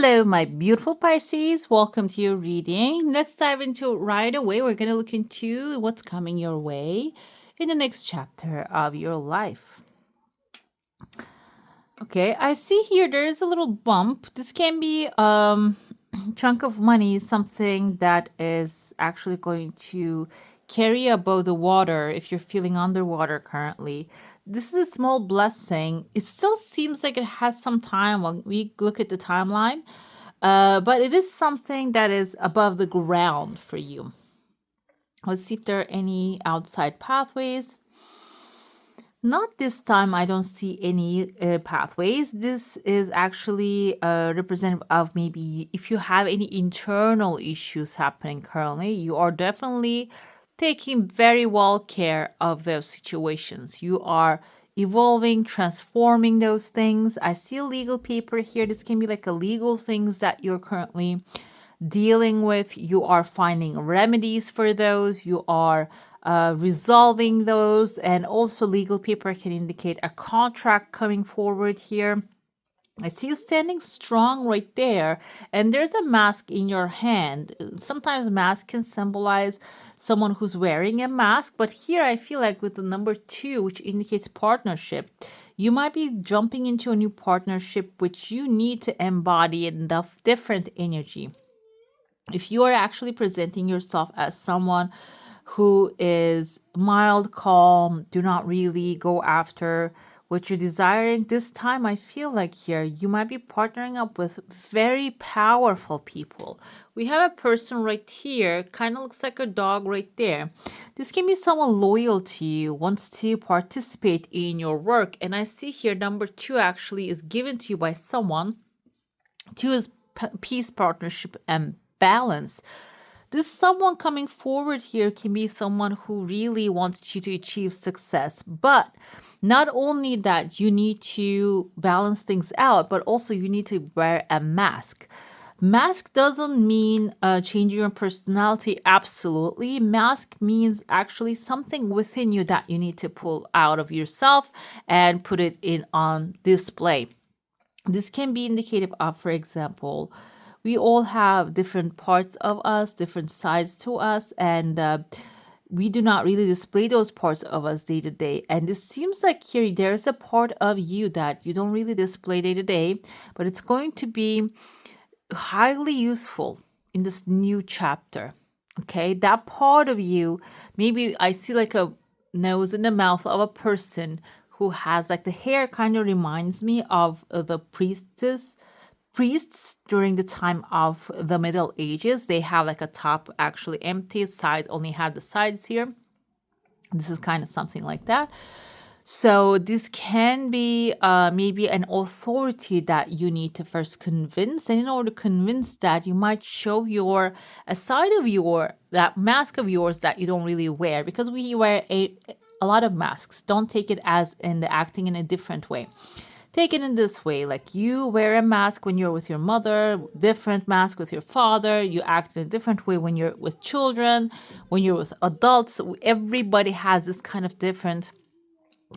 Hello, my beautiful Pisces. Welcome to your reading. Let's dive into it right away. We're going to look into what's coming your way in the next chapter of your life. Okay, I see here there is a little bump. This can be chunk of money, something that is actually going to carry above the water if you're feeling underwater currently. This is a small blessing. It still seems like it has some time when we look at the timeline. But it is something that is above the ground for you. Let's see if there are any outside pathways. Not this time, I don't see any pathways. This is actually representative of maybe if you have any internal issues happening currently, you are definitely taking very well care of those situations. You are evolving, transforming those things. I see a legal paper here. This can be like a legal things that you're currently dealing with. You are finding remedies for those. You are resolving those. And also legal paper can indicate a contract coming forward here. I see you standing strong right there, and there's a mask in your hand. Sometimes mask can symbolize someone who's wearing a mask, but here I feel like with the number 2, which indicates partnership, you might be jumping into a new partnership which you need to embody in the different energy. If you are actually presenting yourself as someone who is mild, calm, do not really go after what you're desiring, this time I feel like here you might be partnering up with very powerful people. We have a person right here, kind of looks like a dog right there. This can be someone loyal to you, wants to participate in your work. And I see here number 2 actually is given to you by someone. 2 is peace, partnership, and balance. This someone coming forward here can be someone who really wants you to achieve success. But not only that, you need to balance things out, but also you need to wear a mask. Mask doesn't mean changing your personality. Absolutely. Mask means actually something within you that you need to pull out of yourself and put it in on display. This can be indicative of, for example, we all have different parts of us, different sides to us, and we do not really display those parts of us day to day. And this seems like here there's a part of you that you don't really display day to day, but it's going to be highly useful in this new chapter. Okay, that part of you, maybe I see like a nose in the mouth of a person who has like the hair kind of reminds me of the priests during the time of the Middle Ages. They have like a top actually empty, side only have the sides here. This is kind of something like that. So this can be maybe an authority that you need to first convince, and in order to convince that, you might show a side of that mask of yours that you don't really wear, because we wear a lot of masks. Don't take it as in the acting in a different way. Take it in this way, like you wear a mask when you're with your mother, different mask with your father, you act in a different way when you're with children, when you're with adults. Everybody has this kind of different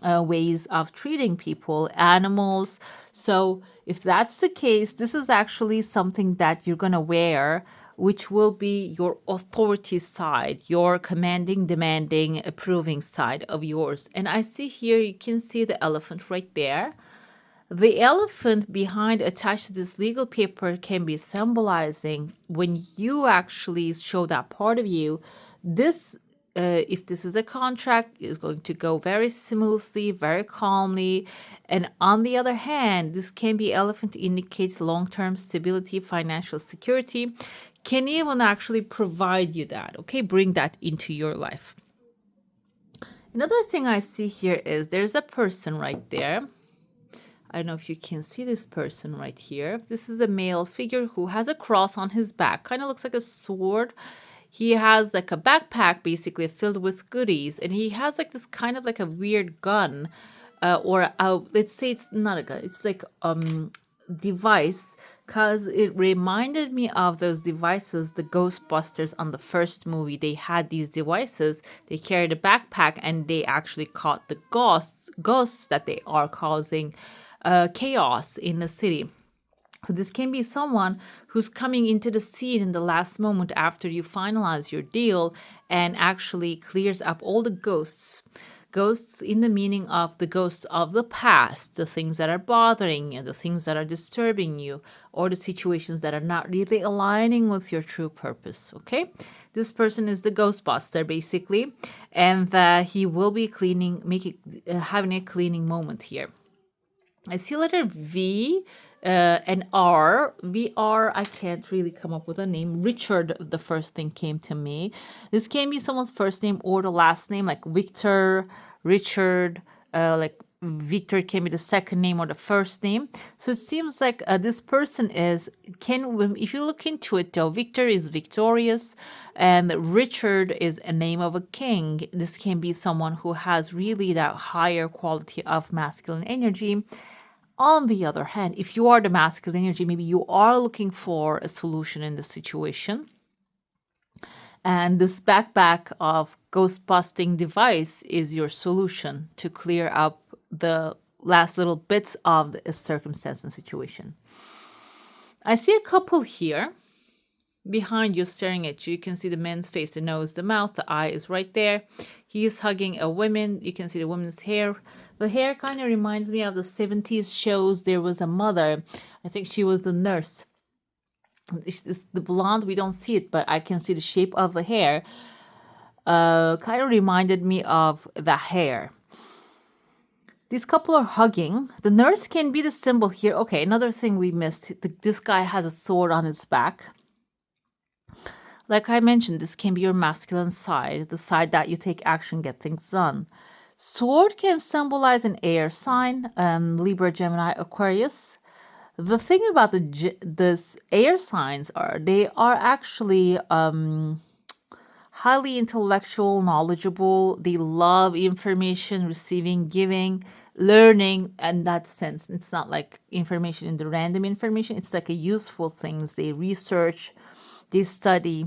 ways of treating people, animals. So if that's the case, this is actually something that you're going to wear, which will be your authority side, your commanding, demanding, approving side of yours. And I see here, you can see the elephant right there. The elephant behind attached to this legal paper can be symbolizing when you actually show that part of you. This, if this is a contract, is going to go very smoothly, very calmly. And on the other hand, this can be elephant indicates long-term stability, financial security, can even actually provide you that, okay? Bring that into your life. Another thing I see here is there's a person right there. I don't know if you can see this person right here. This is a male figure who has a cross on his back. Kind of looks like a sword. He has like a backpack basically filled with goodies. And he has like this kind of like a weird gun. Let's say it's not a gun. It's like device. Because it reminded me of those devices, the Ghostbusters on the first movie. They had these devices. They carried a backpack and they actually caught the ghosts that they are causing chaos in the city. So this can be someone who's coming into the scene in the last moment after you finalize your deal and actually clears up all the ghosts. Ghosts in the meaning of the ghosts of the past, the things that are bothering you, the things that are disturbing you, or the situations that are not really aligning with your true purpose. Okay? This person is the ghostbuster basically, and he will be having a cleaning moment here. I see letter V and R. VR, I can't really come up with a name. Richard, the first thing came to me. This can be someone's first name or the last name, like Victor, Richard, like Victor can be the second name or the first name. So it seems like this person if you look into it though, Victor is victorious and Richard is a name of a king. This can be someone who has really that higher quality of masculine energy. On the other hand, if you are the masculine energy, maybe you are looking for a solution in the situation. And this backpack of ghost busting device is your solution to clear up the last little bits of the circumstance and situation. I see a couple here behind you staring at you. You can see the man's face, the nose, the mouth, the eye is right there. He is hugging a woman. You can see the woman's hair. The hair kind of reminds me of the 70s shows. There was a mother. I think she was the nurse. It's the blonde, we don't see it, but I can see the shape of the hair. Kind of reminded me of the hair. These couple are hugging. The nurse can be the symbol here. Okay, another thing we missed. This guy has a sword on his back. Like I mentioned, this can be your masculine side, the side that you take action, get things done. Sword can symbolize an air sign, Libra, Gemini, Aquarius. The thing about this air signs they are actually highly intellectual, knowledgeable. They love information, receiving, giving, learning, and that sense. It's not like information in the random information. It's like a useful things. They research, they study.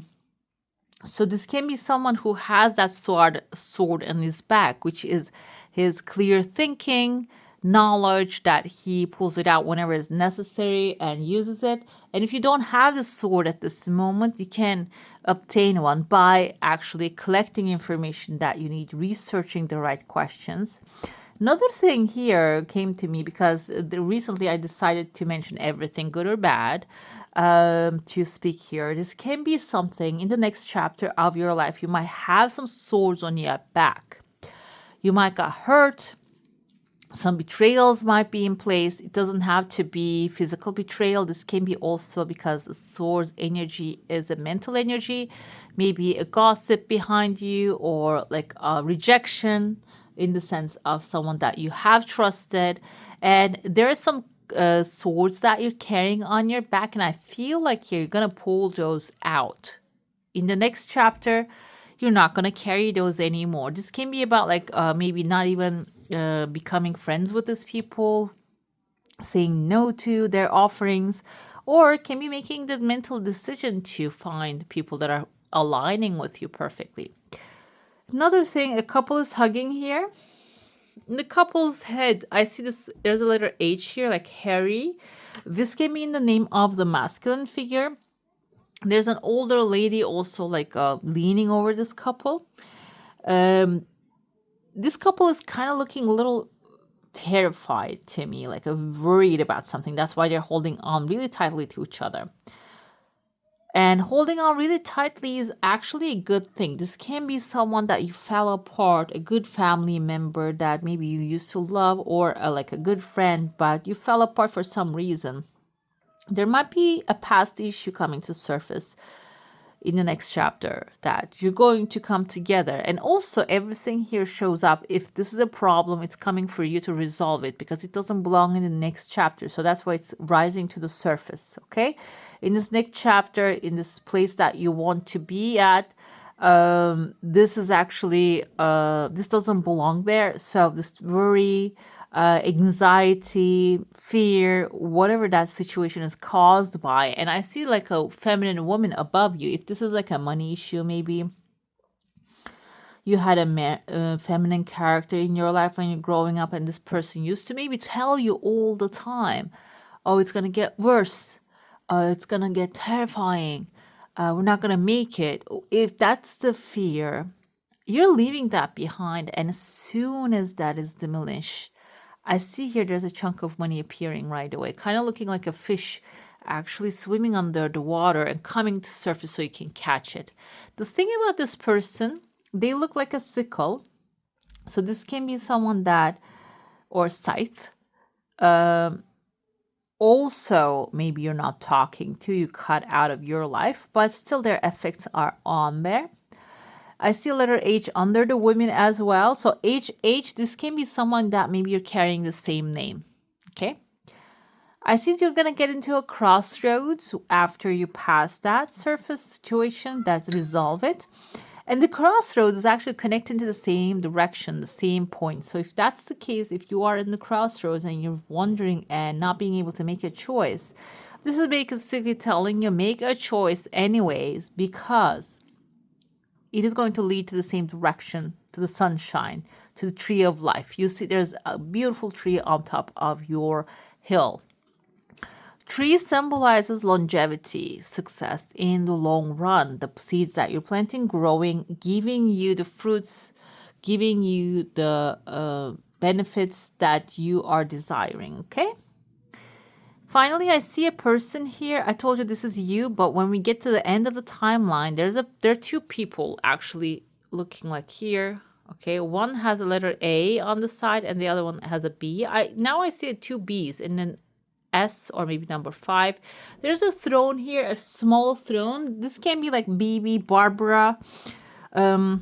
So this can be someone who has that sword in his back, which is his clear thinking, knowledge that he pulls it out whenever it's necessary and uses it. And if you don't have the sword at this moment, you can obtain one by actually collecting information that you need, researching the right questions. Another thing here came to me because recently I decided to mention everything, good or bad, to speak here. This can be something in the next chapter of your life. You might have some swords on your back. You might get hurt. Some betrayals might be in place. It doesn't have to be physical betrayal. This can be also because the sword's energy is a mental energy. Maybe a gossip behind you or like a rejection in the sense of someone that you have trusted. And there are some swords that you're carrying on your back, and I feel like you're gonna pull those out in the next chapter. You're not gonna carry those anymore. This can be about like maybe not even becoming friends with these people, saying no to their offerings, or can be making the mental decision to find people that are aligning with you perfectly. Another thing, a couple is hugging here. In the couple's head, I see this, there's a letter H here, like Harry. This can mean the name of the masculine figure. There's an older lady also like leaning over this couple. This couple is kind of looking a little terrified to me, like worried about something. That's why they're holding on really tightly to each other. And holding on really tightly is actually a good thing. This can be someone that you fell apart, a good family member that maybe you used to love, or like a good friend, but you fell apart for some reason. There might be a past issue coming to surface in the next chapter that you're going to come together. And also everything here shows up. If this is a problem, it's coming for you to resolve it because it doesn't belong in the next chapter. So that's why it's rising to the surface. Okay. In this next chapter, in this place that you want to be at, this is actually, this doesn't belong there. So this worry, anxiety, fear, whatever that situation is caused by. And I see like a feminine woman above you. If this is like a money issue, maybe you had a feminine character in your life when you're growing up, and this person used to maybe tell you all the time, oh, it's going to get worse. It's going to get terrifying. We're not going to make it. If that's the fear, you're leaving that behind. And as soon as that is diminished, I see here there's a chunk of money appearing right away, kind of looking like a fish actually swimming under the water and coming to surface so you can catch it. The thing about this person, they look like a sickle. So this can be someone that, or scythe. Also, maybe you're not talking to, you cut out of your life, but still their effects are on there. I see a letter H under the women as well. So H, this can be someone that maybe you're carrying the same name. Okay. I see you're going to get into a crossroads after you pass that surface situation. That's resolve it. And the crossroads is actually connecting to the same direction, the same point. So if that's the case, if you are in the crossroads and you're wondering and not being able to make a choice, this is basically telling you make a choice anyways, because it is going to lead to the same direction, to the sunshine, to the tree of life. You see there's a beautiful tree on top of your hill. Tree symbolizes longevity, success in the long run. The seeds that you're planting, growing, giving you the fruits, giving you the benefits that you are desiring. Okay. Finally, I see a person here. I told you this is you, but when we get to the end of the timeline, there are two people actually looking like here. Okay, one has a letter A on the side, and the other one has a B. Now I see two B's and then S or maybe number 5. There's a throne here, a small throne. This can be like BB, Barbara. Can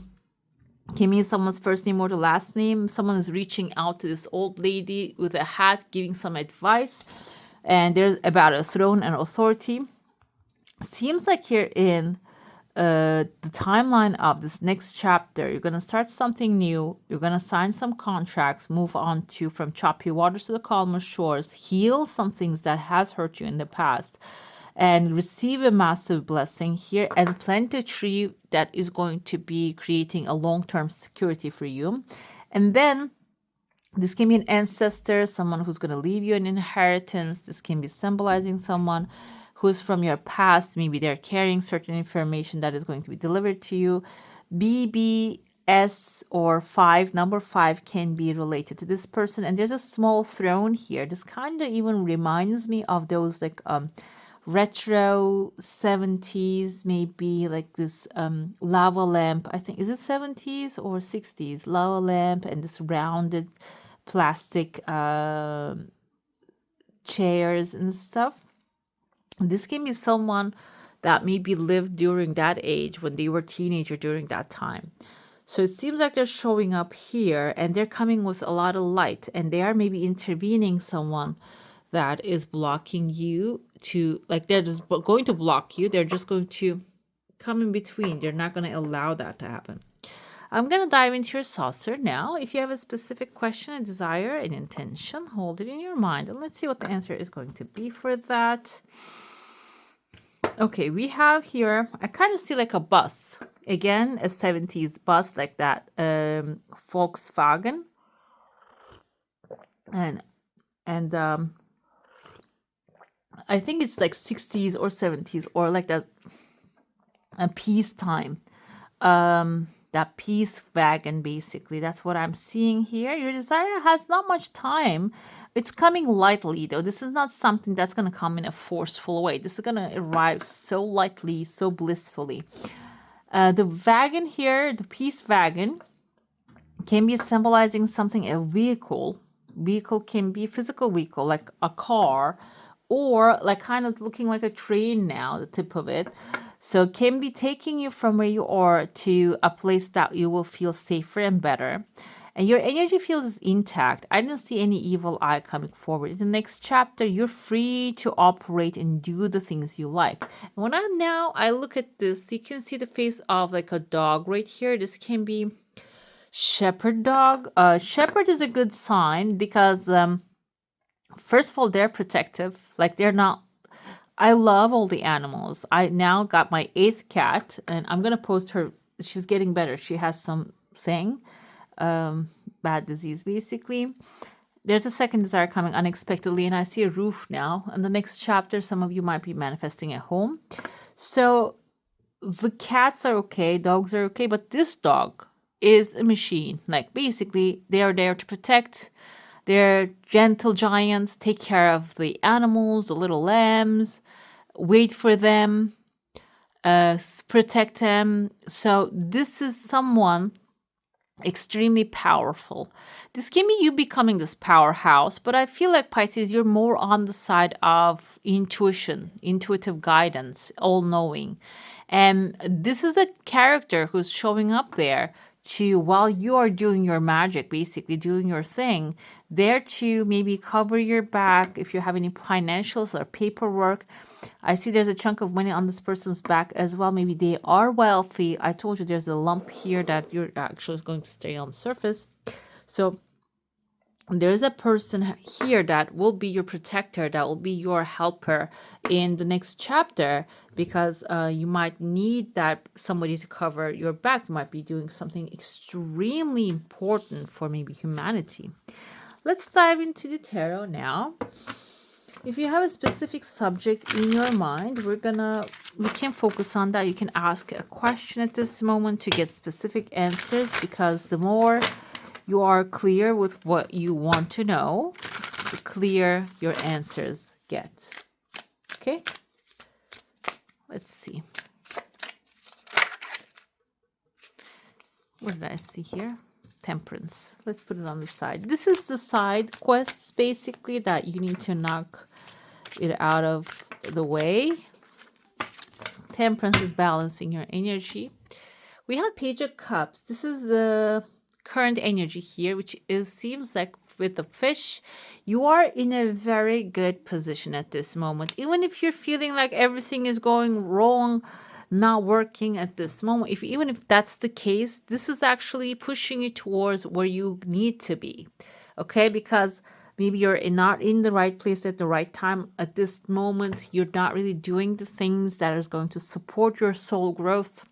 mean someone's first name or the last name. Someone is reaching out to this old lady with a hat, giving some advice. And there's about a throne and authority. Seems like here in the timeline of this next chapter, you're going to start something new. You're going to sign some contracts, move on to from choppy waters to the calmer shores, heal some things that has hurt you in the past, and receive a massive blessing here and plant a tree that is going to be creating a long-term security for you. And then this can be an ancestor, someone who's going to leave you an inheritance. This can be symbolizing someone who's from your past. Maybe they're carrying certain information that is going to be delivered to you. BBS or 5, number 5 can be related to this person. And there's a small throne here. This kind of even reminds me of those like retro 70s, maybe like this lava lamp. I think, is it 70s or 60s? Lava lamp and this rounded plastic chairs and stuff. This can be someone that maybe lived during that age when they were teenager during that time. So it seems like they're showing up here and they're coming with a lot of light, and they are maybe intervening someone that is blocking you to, like, they're just going to block you. They're just going to come in between. They're not going to allow that to happen. I'm going to dive into your saucer now. If you have a specific question, a desire, an intention, hold it in your mind. And let's see what the answer is going to be for that. Okay, we have here, I kind of see like a bus. Again, a 70s bus like that. Volkswagen. And I think it's like 60s or 70s or like that peacetime. That peace wagon, basically. That's what I'm seeing here. Your desire has not much time. It's coming lightly, though. This is not something that's going to come in a forceful way. This is going to arrive so lightly, so blissfully. The wagon here, the peace wagon, can be symbolizing something, a vehicle. Vehicle can be a physical vehicle, like a car, or like kind of looking like a train now, the tip of it. So it can be taking you from where you are to a place that you will feel safer and better. And your energy field is intact. I don't see any evil eye coming forward. In the next chapter, you're free to operate and do the things you like. And when I look at this, you can see the face of like a dog right here. This can be shepherd dog. Shepherd is a good sign because first of all, they're protective. Like they're not. I love all the animals. I now got my 8th cat, and I'm gonna post her. She's getting better. She has something, bad disease basically, there's a second desire coming unexpectedly, and I see a roof now. In the next chapter, some of you might be manifesting at home. So the cats are okay, dogs are okay, but this dog is a machine. Like basically, they are there to protect. They're gentle giants, take care of the animals, the little lambs, wait for them, protect them. So this is someone extremely powerful. This can be you becoming this powerhouse, but I feel like Pisces, you're more on the side of intuition, intuitive guidance, all knowing. And this is a character who's showing up there to, while you are doing your magic, basically doing your thing, there to maybe cover your back if you have any financials or paperwork. I see there's a chunk of money on this person's back as well. Maybe they are wealthy. I told you there's a lump here that you're actually going to stay on the surface. So there is a person here that will be your protector, that will be your helper in the next chapter, because you might need that somebody to cover your back. You might be doing something extremely important for maybe humanity. Let's dive into the tarot now. If you have a specific subject in your mind, we can focus on that. You can ask a question at this moment to get specific answers, because the more you are clear with what you want to know, the clearer your answers get. Okay? Let's see. What did I see here? Temperance. Let's put it on the side. This is the side quests, basically, that you need to knock it out of the way. Temperance is balancing your energy. We have Page of Cups. This is the current energy here, which seems like with the fish, you are in a very good position at this moment. Even if you're feeling like everything is going wrong, not working at this moment, even if that's the case, this is actually pushing you towards where you need to be. Okay, because maybe you're not in the right place at the right time at this moment. You're not really doing the things that is going to support your soul growth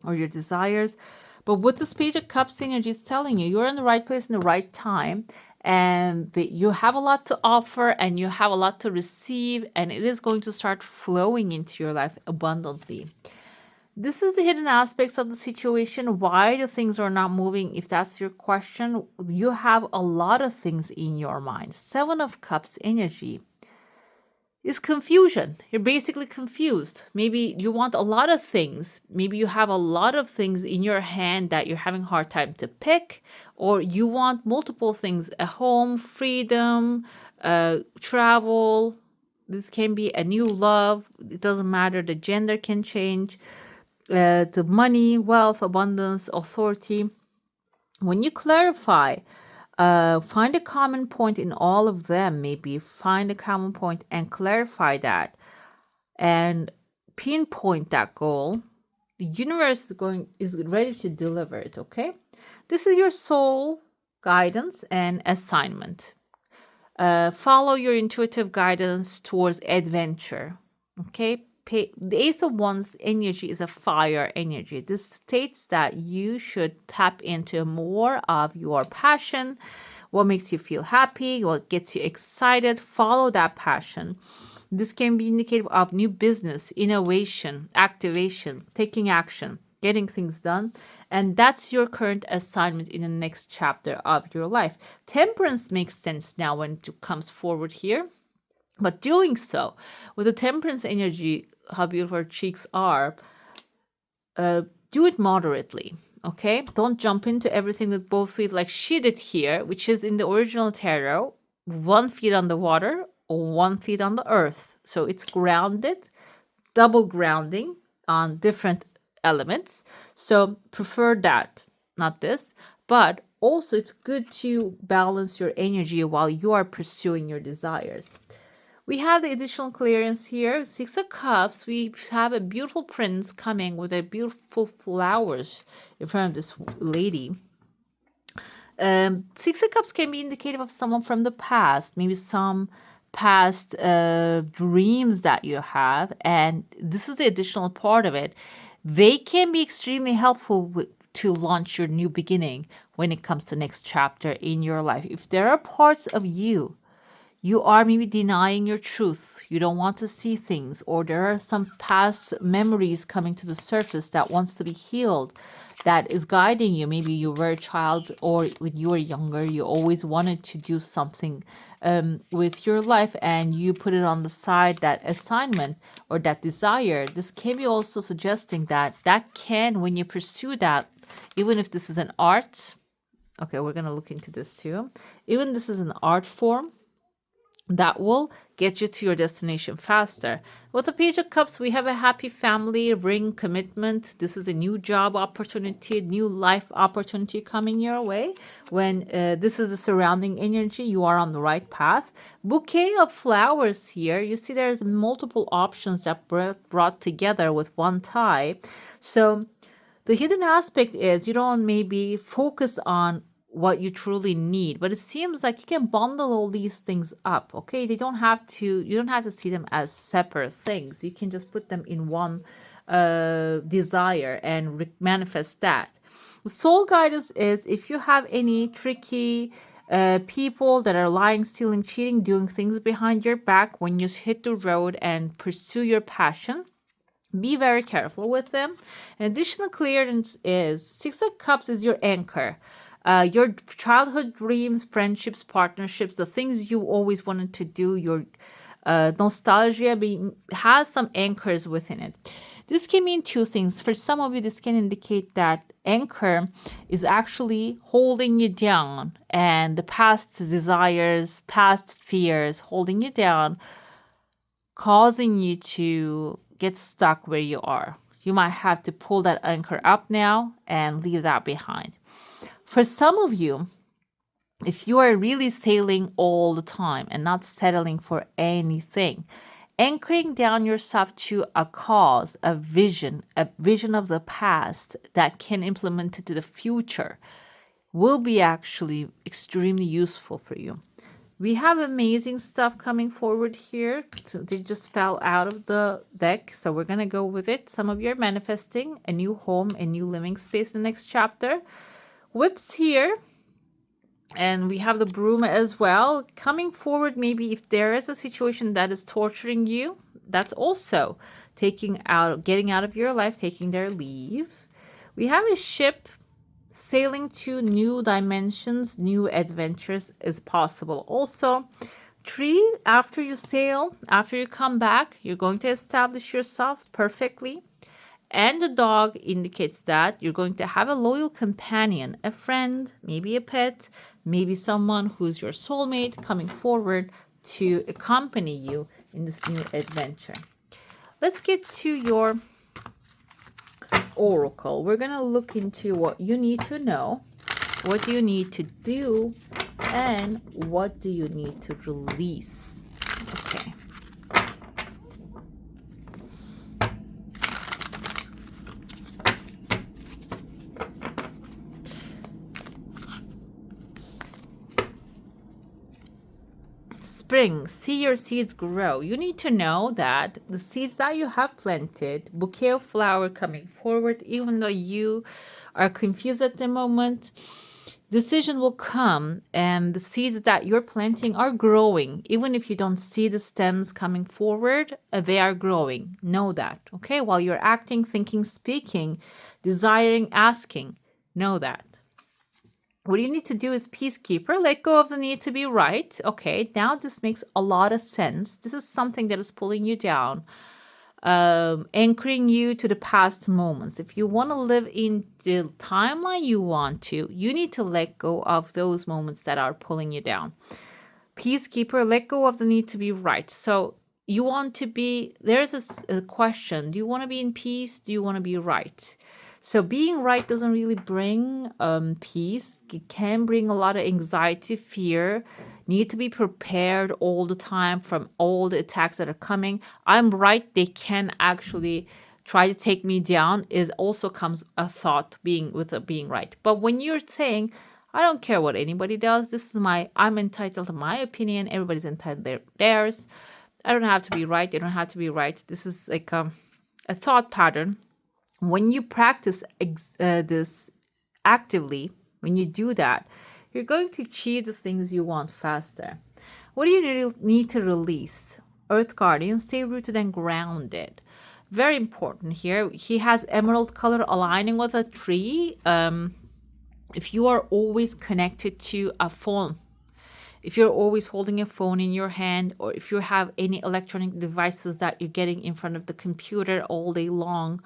or your desires. But what this Page of Cups energy is telling you, you're in the right place in the right time, and you have a lot to offer and you have a lot to receive, and it is going to start flowing into your life abundantly. This is the hidden aspects of the situation, why the things are not moving. If that's your question, you have a lot of things in your mind. Seven of Cups energy is confusion. You're basically confused. Maybe you want a lot of things. Maybe you have a lot of things in your hand that you're having a hard time to pick, or you want multiple things: a home, freedom, travel. This can be a new love. It doesn't matter. The gender can change. The money, wealth, abundance, authority. When you clarify, find a common point in all of them. Maybe find a common point and clarify that and pinpoint that goal. The universe is ready to deliver it. Okay, this is your soul guidance and assignment. Follow your intuitive guidance towards adventure. Okay, the Ace of Wands energy is a fire energy. This states that you should tap into more of your passion, what makes you feel happy, what gets you excited. Follow that passion. This can be indicative of new business, innovation, activation, taking action, getting things done. And that's your current assignment in the next chapter of your life. Temperance makes sense now when it comes forward here. But doing so, with the temperance energy, how beautiful her cheeks are, do it moderately, okay? Don't jump into everything with both feet like she did here, which is in the original tarot, 1 foot on the water or 1 foot on the earth. So it's grounded, double grounding on different elements. So prefer that, not this. But also it's good to balance your energy while you are pursuing your desires. We have the additional clearance here, 6 of Cups. We have a beautiful prince coming with a beautiful flowers in front of this lady. 6 of Cups can be indicative of someone from the past, maybe some past dreams that you have, and this is the additional part of it. They can be extremely helpful to launch your new beginning when it comes to next chapter in your life. If there are parts of you are maybe denying your truth. You don't want to see things, or there are some past memories coming to the surface that wants to be healed, that is guiding you. Maybe you were a child, or when you were younger, you always wanted to do something with your life, and you put it on the side, that assignment or that desire. This can be also suggesting that can, when you pursue that, even if this is an art, okay, we're going to look into this too. Even this is an art form, that will get you to your destination faster. With the Page of Cups, we have a happy family, ring, commitment. This is a new job opportunity, new life opportunity coming your way. When this is the surrounding energy, you are on the right path. Bouquet of flowers here. You see there's multiple options that brought together with one tie. So the hidden aspect is you don't maybe focus on what you truly need, but it seems like you can bundle all these things up. Okay, you don't have to see them as separate things. You can just put them in one desire and manifest that. Soul guidance is if you have any tricky people that are lying, stealing, cheating, doing things behind your back, when you hit the road and pursue your passion, be very careful with them. An additional clearance is Six of Cups is your anchor. Your childhood dreams, friendships, partnerships, the things you always wanted to do, your nostalgia has some anchors within it. This can mean two things. For some of you, this can indicate that anchor is actually holding you down, and the past desires, past fears holding you down, causing you to get stuck where you are. You might have to pull that anchor up now and leave that behind. For some of you, if you are really sailing all the time and not settling for anything, anchoring down yourself to a cause, a vision of the past that can implement it to the future will be actually extremely useful for you. We have amazing stuff coming forward here. So they just fell out of the deck, so we're going to go with it. Some of you are manifesting a new home, a new living space in the next chapter. Whips here. And we have the broom as well. Coming forward, maybe if there is a situation that is torturing you, that's also getting out of your life, taking their leave. We have a ship. Sailing to new dimensions, new adventures is possible. Also, tree, after you sail, after you come back, you're going to establish yourself perfectly. And the dog indicates that you're going to have a loyal companion, a friend, maybe a pet, maybe someone who's your soulmate coming forward to accompany you in this new adventure. Let's get to your oracle. We're going to look into what you need to know, what do you need to do, and what do you need to release. Okay. Spring, see your seeds grow. You need to know that the seeds that you have planted, bouquet of flower coming forward, even though you are confused at the moment, decision will come, and the seeds that you're planting are growing. Even if you don't see the stems coming forward, they are growing. Know that, okay? While you're acting, thinking, speaking, desiring, asking, know that. What you need to do is peacekeeper, let go of the need to be right. Okay, now this makes a lot of sense. This is something that is pulling you down, anchoring you to the past moments. If you want to live in the timeline you want to, you need to let go of those moments that are pulling you down. Peacekeeper, let go of the need to be right. So you want to be, there's a question. Do you want to be in peace? Do you want to be right? So being right doesn't really bring peace. It can bring a lot of anxiety, fear. Need to be prepared all the time from all the attacks that are coming. I'm right. They can actually try to take me down. Is also comes a thought being right. But when you're saying, I don't care what anybody does. This is I'm entitled to my opinion. Everybody's entitled to theirs. I don't have to be right. They don't have to be right. This is like a thought pattern. When you practice this actively, when you do that, you're going to achieve the things you want faster. What do you need to release? Earth Guardian, stay rooted and grounded. Very important here. He has emerald color aligning with a tree. If you are always connected to a phone, if you're always holding a phone in your hand, or if you have any electronic devices that you're getting in front of the computer all day long,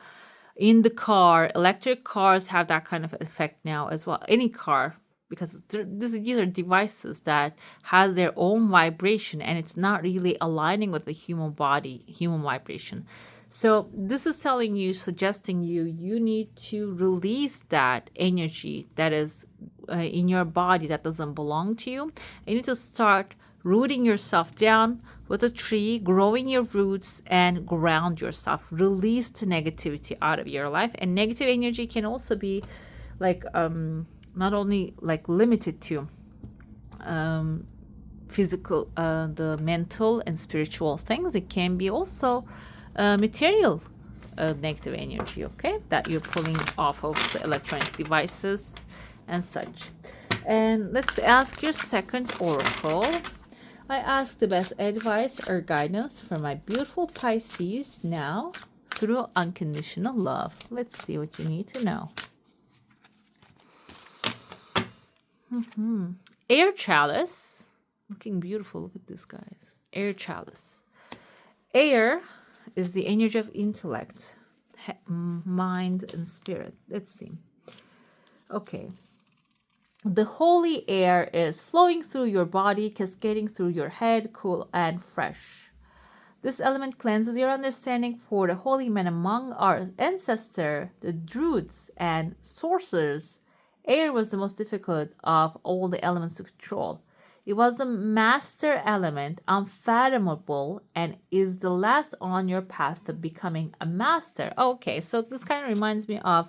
in the car, electric cars have that kind of effect now as well. Any car, because these are devices that has their own vibration, and it's not really aligning with the human body, human vibration. So this is telling you, suggesting you need to release that energy that is in your body that doesn't belong to you. You need to start rooting yourself down with a tree, growing your roots, and ground yourself. Release the negativity out of your life. And negative energy can also be like not only like limited to physical, the mental and spiritual things. It can be also material negative energy, okay, that you're pulling off of the electronic devices and such. And let's ask your second oracle. I ask the best advice or guidance for my beautiful Pisces now through unconditional love. Let's see what you need to know. Air chalice. Looking beautiful. Look at this, guys. Air chalice. Air is the energy of intellect, mind, and spirit. Let's see. Okay. The holy air is flowing through your body, cascading through your head, cool and fresh. This element cleanses your understanding for the holy men among our ancestors, the Druids and sorcerers. Air was the most difficult of all the elements to control. It was the master element, unfathomable, and is the last on your path to becoming a master. Okay, so this kind of reminds me of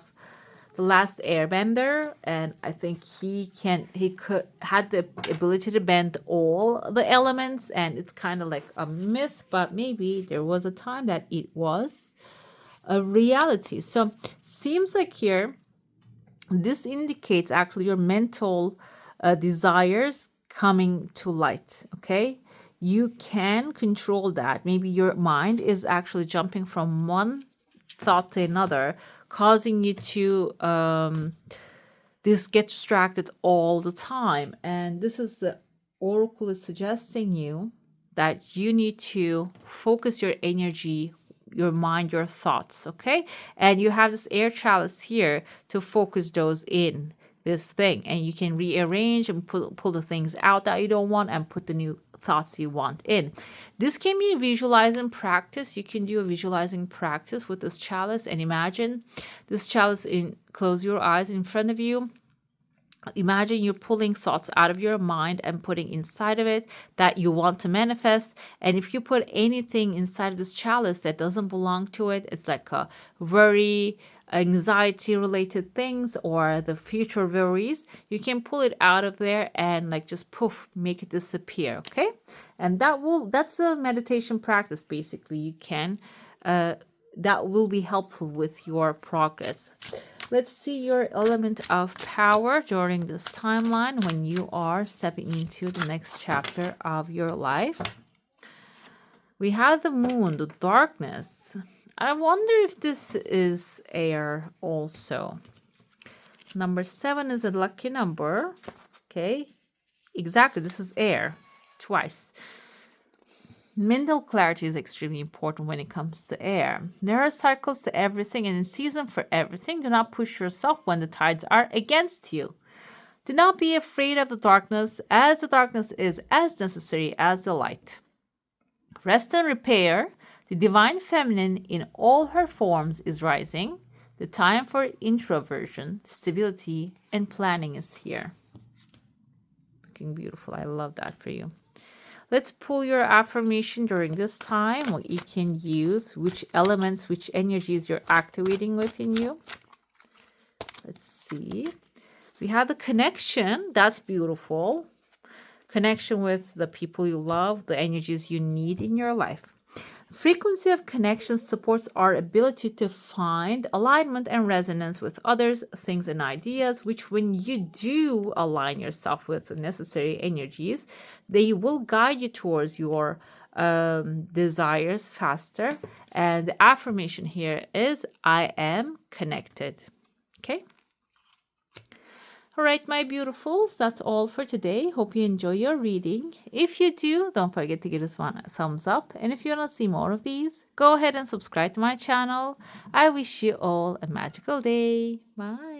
the last airbender, and I think he had the ability to bend all the elements, and it's kind of like a myth, but maybe there was a time that it was a reality. So seems like here this indicates actually your mental desires coming to light. Okay, you can control that. Maybe your mind is actually jumping from one thought to another, causing you to this get distracted all the time. And this is the oracle is suggesting you that you need to focus your energy, your mind, your thoughts. Okay, and you have this air chalice here to focus those in this thing, and you can rearrange and pull the things out that you don't want and put the new thoughts you want in. This can be a visualizing practice. You can do a visualizing practice with this chalice and imagine this chalice in, close your eyes in front of you. Imagine you're pulling thoughts out of your mind and putting inside of it that you want to manifest. And if you put anything inside of this chalice that doesn't belong to it, it's like a worry, anxiety related things, or the future worries, you can pull it out of there and like just poof, make it disappear. Okay, and that's the meditation practice. Basically, you can that will be helpful with your progress. Let's see your element of power during this timeline when you are stepping into the next chapter of your life. We have the moon, the darkness. I wonder if this is air also. Number 7 is a lucky number. Okay, exactly, this is air twice. Mental clarity is extremely important when it comes to air. There are cycles to everything and a season for everything. Do not push yourself when the tides are against you. Do not be afraid of the darkness, as the darkness is as necessary as the light. Rest and repair. The divine feminine in all her forms is rising. The time for introversion, stability, and planning is here. Looking beautiful. I love that for you. Let's pull your affirmation during this time, what you can use, which elements, which energies you're activating within you. Let's see. We have the connection. That's beautiful. Connection with the people you love, the energies you need in your life. Frequency of connection supports our ability to find alignment and resonance with others, things, and ideas, which, when you do align yourself with the necessary energies, they will guide you towards your desires faster. And the affirmation here is I am connected. Okay. All right, my beautifuls, that's all for today. Hope you enjoy your reading. If you do, don't forget to give us one thumbs up. And if you want to see more of these, go ahead and subscribe to my channel. I wish you all a magical day. Bye.